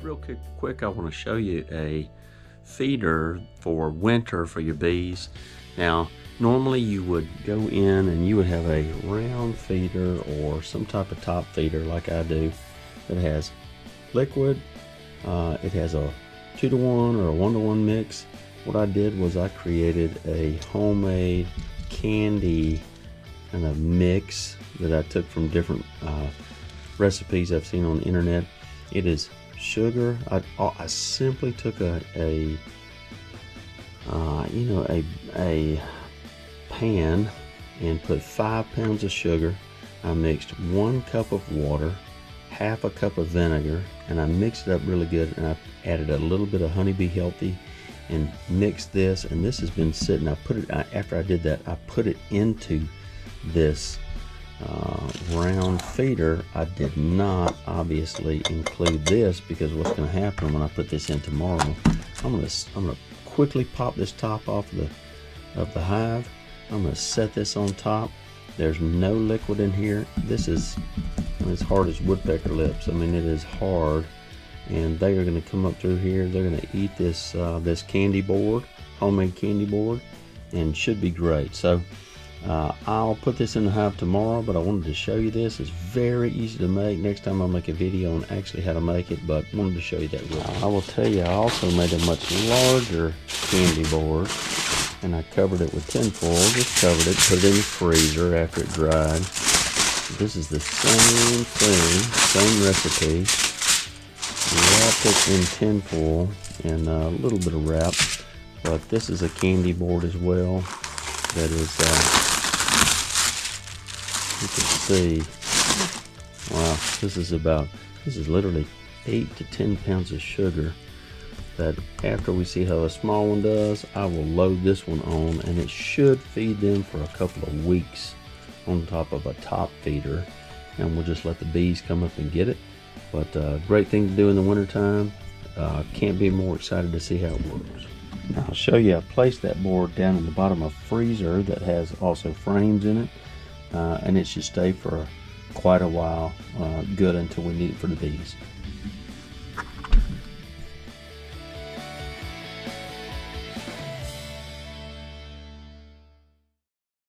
Real quick, I want to show you a feeder for winter for your bees. Now, normally you would go in and you would have a round feeder or some type of top feeder like I do that has liquid. It has a 2-to-1 or a 1-to-1 mix. What I did was I created a homemade candy kind of mix that I took from different recipes I've seen on the internet. It is sugar. I simply took a pan and put 5 pounds of sugar. I mixed 1 cup of water, half a cup of vinegar, and I mixed it up really good, and I added a little bit of Honeybee Healthy and mixed this, and this has been sitting. After I did that, I put it into this round feeder. I did not obviously include this because what's going to happen when I put this in tomorrow, I'm gonna quickly pop this top off of the hive. I'm going to set this on top. There's no liquid in here. This is as hard as woodpecker lips. I mean, it is hard, and they are going to come up through here. They're going to eat this this candy board, homemade candy board, and should be great. So I'll put this in the hive tomorrow, but I wanted to show you this. It's very easy to make. Next time I'll make a video on actually how to make it, but wanted to show you that real quick. I will tell you, I also made a much larger candy board, and I covered it with tinfoil. Just covered it, put it in the freezer after it dried. This is the same thing, same recipe. Wrapped it in tinfoil and a little bit of wrap, but this is a candy board as well. That is, you can see, wow, this is literally 8 to 10 pounds of sugar that after we see how a small one does, I will load this one on, and it should feed them for a couple of weeks on top of a top feeder, and we'll just let the bees come up and get it. But great thing to do in the wintertime. Can't be more excited to see how it works. Now I'll show you, I placed that board down in the bottom of a freezer that has also frames in it, and it should stay for quite a while, good until we need it for the bees.